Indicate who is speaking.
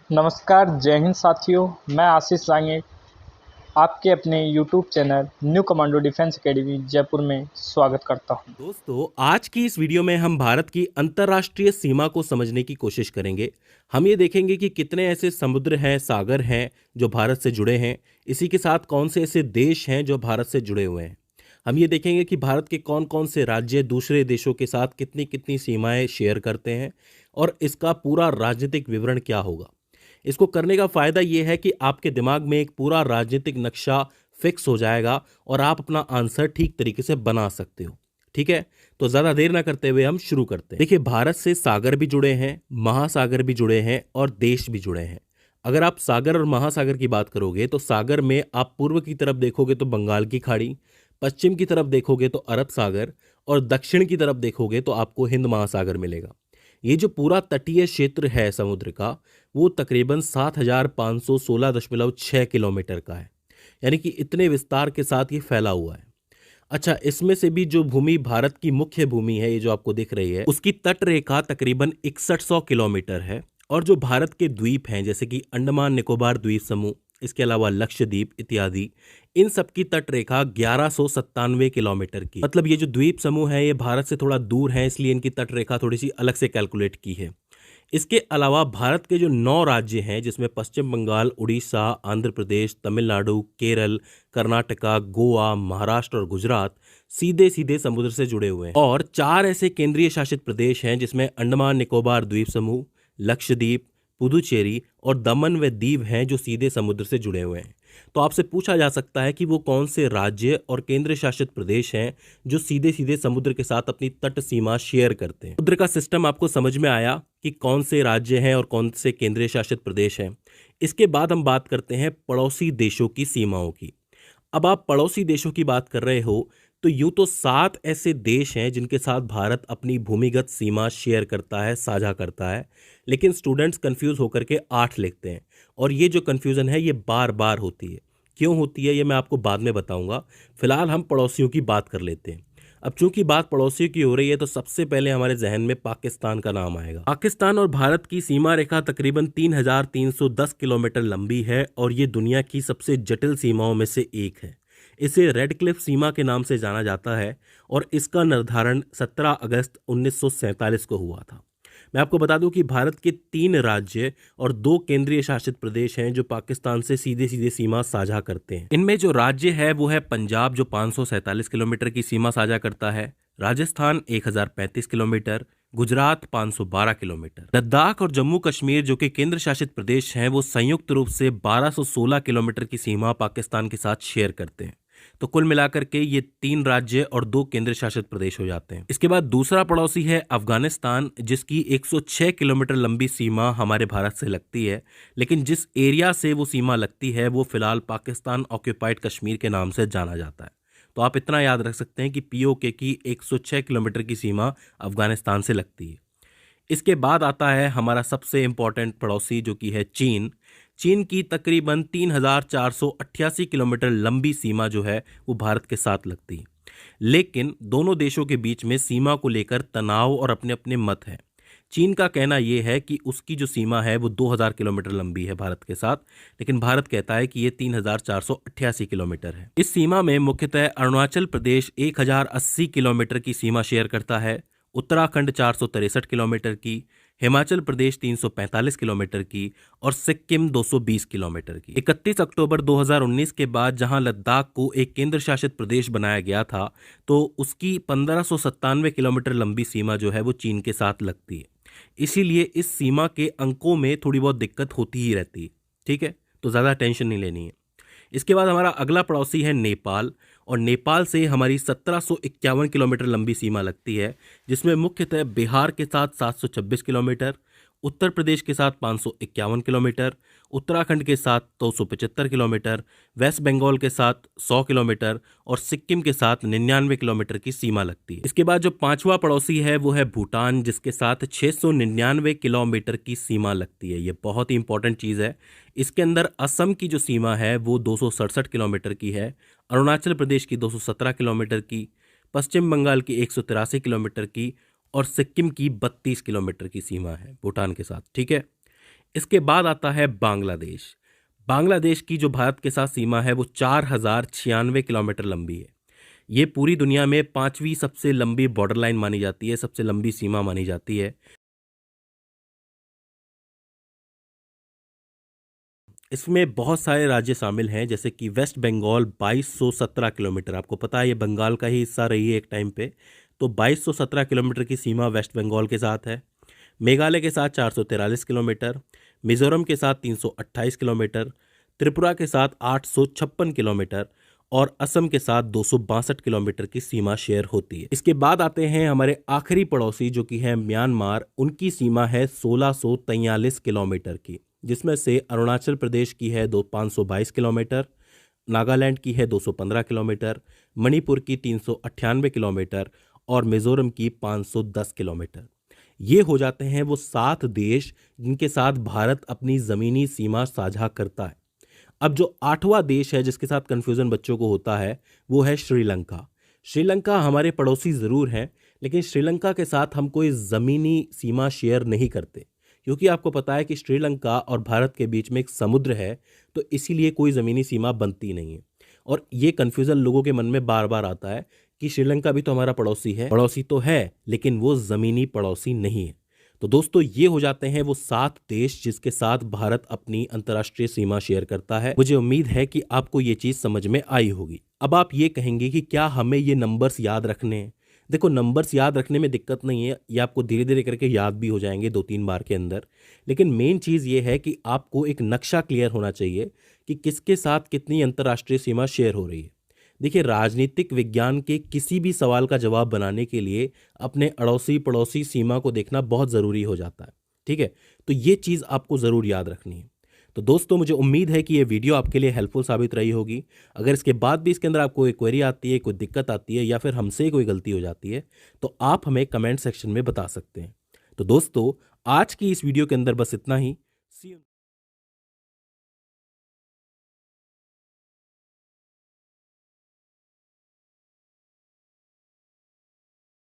Speaker 1: नमस्कार, जय हिंद साथियों। मैं आशीष सांगे आपके अपने YouTube channel new commando defence academy Jaipur में स्वागत करता हूं।
Speaker 2: दोस्तों, आज की इस वीडियो में हम भारत की अंतर्राष्ट्रीय सीमा को समझने की कोशिश करेंगे। हम ये देखेंगे कि कितने ऐसे समुद्र हैं, सागर हैं जो भारत से जुड़े हैं। इसी के साथ कौन से ऐसे देश हैं जो भारत से जुड़े हुए हैं। हम ये देखेंगे कि भारत के कौन कौन से राज्य दूसरे देशों के साथ कितनी कितनी सीमाएं शेयर करते हैं और इसका पूरा राजनीतिक विवरण क्या होगा। इसको करने का फायदा ये है कि आपके दिमाग में एक पूरा राजनीतिक नक्शा फिक्स हो जाएगा और आप अपना आंसर ठीक तरीके से बना सकते हो। ठीक है, तो ज्यादा देर ना करते हुए हम शुरू करते हैं। देखिए, भारत से सागर भी जुड़े हैं, महासागर भी जुड़े हैं और देश भी जुड़े हैं। अगर आप सागर और महासागर की बात करोगे तो सागर में आप पूर्व की तरफ देखोगे तो बंगाल की खाड़ी, पश्चिम की तरफ देखोगे तो अरब सागर और दक्षिण की तरफ देखोगे तो आपको हिंद महासागर मिलेगा। ये जो पूरा तटीय क्षेत्र है समुद्र का, वो तकरीबन 7,516.6 किलोमीटर का है। यानी कि इतने विस्तार के साथ ये फैला हुआ है। अच्छा, इसमें से भी जो भूमि भारत की मुख्य भूमि है, ये जो आपको दिख रही है, उसकी तट रेखा तकरीबन 6100 किलोमीटर है। और जो भारत के द्वीप हैं जैसे कि अंडमान निकोबार द्वीप समूह, इसके अलावा लक्षद्वीप इत्यादि, इन सब की तट रेखा 1197 किलोमीटर की। मतलब ये जो द्वीप समूह है ये भारत से थोड़ा दूर है, इसलिए इनकी तट रेखा थोड़ी सी अलग से कैलकुलेट की है। इसके अलावा भारत के जो 9 राज्य हैं जिसमें पश्चिम बंगाल, उड़ीसा, आंध्र प्रदेश, तमिलनाडु, केरल, कर्नाटका, गोवा, महाराष्ट्र और गुजरात सीधे सीधे समुद्र से जुड़े हुए हैं। और 4 ऐसे केंद्रीय शासित प्रदेश हैं जिसमें अंडमान निकोबार द्वीप समूह, लक्षद्वीप, पुदुचेरी और दमन व दीव हैं जो सीधे समुद्र से जुड़े हुए हैं। तो आपसे पूछा जा सकता है कि वो कौन से राज्य और केंद्र शासित प्रदेश हैं जो सीधे सीधे समुद्र के साथ अपनी तट सीमा शेयर करते हैं। समुद्र का सिस्टम आपको समझ में आया कि कौन से राज्य हैं और कौन से केंद्रीय शासित प्रदेश हैं। इसके बाद हम बात करते हैं पड़ोसी देशों की सीमाओं की। अब आप पड़ोसी देशों की बात कर रहे हो तो यूं तो 7 ऐसे देश हैं जिनके साथ भारत अपनी भूमिगत सीमा शेयर करता है, साझा करता है। लेकिन स्टूडेंट्स कंफ्यूज होकर के 8 लिखते हैं और ये जो कंफ्यूजन है ये बार बार होती है। क्यों होती है ये मैं आपको बाद में बताऊंगा। फिलहाल हम पड़ोसियों की बात कर लेते हैं। अब चूंकि बात पड़ोसियों की हो रही है तो सबसे पहले हमारे जहन में पाकिस्तान का नाम आएगा। पाकिस्तान और भारत की सीमा रेखा तकरीबन 3310 किलोमीटर लंबी है और ये दुनिया की सबसे जटिल सीमाओं में से एक है। इसे रेड क्लिफ सीमा के नाम से जाना जाता है और इसका निर्धारण 17 अगस्त 1947 को हुआ था। मैं आपको बता दूं कि भारत के 3 राज्य और 2 केंद्रीय शासित प्रदेश हैं जो पाकिस्तान से सीधे सीधे सीमा साझा करते हैं। इनमें जो राज्य है वो है पंजाब जो 547 किलोमीटर की सीमा साझा करता है, राजस्थान 1035 किलोमीटर, गुजरात 512 किलोमीटर। लद्दाख और जम्मू कश्मीर जो कि केंद्र शासित प्रदेश हैं वो संयुक्त रूप से 1216 किलोमीटर की सीमा पाकिस्तान के साथ शेयर करते हैं। तो कुल मिलाकर के ये 3 राज्य और 2 केंद्र शासित प्रदेश हो जाते हैं। इसके बाद दूसरा पड़ोसी है अफगानिस्तान जिसकी 106 किलोमीटर लंबी सीमा हमारे भारत से लगती है। लेकिन जिस एरिया से वो सीमा लगती है वो फिलहाल पाकिस्तान ऑक्यूपाइड कश्मीर के नाम से जाना जाता है। तो आप इतना याद रख सकते हैं कि पीओके की 106 किलोमीटर की सीमा अफगानिस्तान से लगती है। इसके बाद आता है हमारा सबसे इंपॉर्टेंट पड़ोसी जो कि है चीन। चीन की तकरीबन 3488 किलोमीटर लंबी सीमा जो है वो भारत के साथ लगती है। लेकिन दोनों देशों के बीच में सीमा को लेकर तनाव और अपने अपने मत हैं। चीन का कहना यह है कि उसकी जो सीमा है वो 2000 किलोमीटर लंबी है भारत के साथ, लेकिन भारत कहता है कि ये 3488 किलोमीटर है। इस सीमा में मुख्यतः अरुणाचल प्रदेश 1080 किलोमीटर की सीमा शेयर करता है, उत्तराखंड 463 किलोमीटर की, हिमाचल प्रदेश 345 किलोमीटर की और सिक्किम 220 किलोमीटर की। 31 अक्टूबर 2019 के बाद जहां लद्दाख को एक केंद्र शासित प्रदेश बनाया गया था तो उसकी 1597 किलोमीटर लंबी सीमा जो है वो चीन के साथ लगती है। इसीलिए इस सीमा के अंकों में थोड़ी बहुत दिक्कत होती ही रहती है। ठीक है, तो ज़्यादा टेंशन नहीं लेनी है। इसके बाद हमारा अगला पड़ोसी है नेपाल और नेपाल से हमारी 1751 किलोमीटर लंबी सीमा लगती है जिसमें मुख्यतः बिहार के साथ 726 किलोमीटर, उत्तर प्रदेश के साथ 551 किलोमीटर, उत्तराखंड के साथ 275 किलोमीटर, वेस्ट बंगाल के साथ 100 किलोमीटर और सिक्किम के साथ 99 किलोमीटर की सीमा लगती है। इसके बाद जो पांचवा पड़ोसी है वो है भूटान जिसके साथ 699 किलोमीटर की सीमा लगती है। ये बहुत ही इंपॉर्टेंट चीज़ है। इसके अंदर असम की जो सीमा है वो 267 किलोमीटर की है, अरुणाचल प्रदेश की 217 किलोमीटर की, पश्चिम बंगाल की 183 किलोमीटर की और सिक्किम की 32 किलोमीटर की सीमा है भूटान के साथ। ठीक है, इसके बाद आता है बांग्लादेश। बांग्लादेश की जो भारत के साथ सीमा है वो 4096 किलोमीटर लंबी है। ये पूरी दुनिया में 5वीं सबसे लंबी बॉर्डर लाइन मानी जाती है, सबसे लंबी सीमा मानी जाती है। इसमें बहुत सारे राज्य शामिल हैं, जैसे कि वेस्ट बंगाल 2217 किलोमीटर। आपको पता है ये बंगाल का ही हिस्सा रही है एक टाइम पे। तो 2217 किलोमीटर की सीमा वेस्ट बंगाल के साथ है। मेघालय के साथ 443 किलोमीटर, मिजोरम के साथ 328 किलोमीटर, त्रिपुरा के साथ 856 किलोमीटर और असम के साथ 262 किलोमीटर की सीमा शेयर होती है। इसके बाद आते हैं हमारे आखिरी पड़ोसी जो कि है म्यांमार। उनकी सीमा है 1643 किलोमीटर की, जिसमें से अरुणाचल प्रदेश की है 522 किलोमीटर, नागालैंड की है 215 किलोमीटर, मणिपुर की 398 किलोमीटर और मिजोरम की 510 किलोमीटर। ये हो जाते हैं वो 7 देश जिनके साथ भारत अपनी ज़मीनी सीमा साझा करता है। अब जो 8वां देश है जिसके साथ कन्फ्यूज़न बच्चों को होता है वो है श्रीलंका। श्रीलंका हमारे पड़ोसी ज़रूर हैं, लेकिन श्रीलंका के साथ हम कोई ज़मीनी सीमा शेयर नहीं करते, क्योंकि आपको पता है कि श्रीलंका और भारत के बीच में एक समुद्र है, तो इसीलिए कोई ज़मीनी सीमा बनती नहीं है। और ये कन्फ्यूज़न लोगों के मन में बार बार आता है कि श्रीलंका भी तो हमारा पड़ोसी है। पड़ोसी तो है, लेकिन वो ज़मीनी पड़ोसी नहीं है। तो दोस्तों, ये हो जाते हैं वो 7 देश जिसके साथ भारत अपनी अंतर्राष्ट्रीय सीमा शेयर करता है। मुझे उम्मीद है कि आपको ये चीज़ समझ में आई होगी। अब आप ये कहेंगे कि क्या हमें ये नंबर्स याद रखने हैं? देखो, नंबर्स याद रखने में दिक्कत नहीं है, ये आपको धीरे धीरे करके याद भी हो जाएंगे 2-3 बार के अंदर। लेकिन मेन चीज़ ये है कि आपको एक नक्शा क्लियर होना चाहिए कि किसके साथ कितनी अंतर्राष्ट्रीय सीमा शेयर हो रही है। देखिए, राजनीतिक विज्ञान के किसी भी सवाल का जवाब बनाने के लिए अपने अड़ोसी पड़ोसी सीमा को देखना बहुत ज़रूरी हो जाता है। ठीक है, तो ये चीज़ आपको ज़रूर याद रखनी है। तो दोस्तों, मुझे उम्मीद है कि ये वीडियो आपके लिए हेल्पफुल साबित रही होगी। अगर इसके बाद भी इसके अंदर आपको कोई क्वेरी आती है, कोई दिक्कत आती है या फिर हमसे कोई गलती हो जाती है, तो आप हमें कमेंट सेक्शन में बता सकते हैं। तो दोस्तों, आज की इस वीडियो के अंदर बस इतना ही। See you.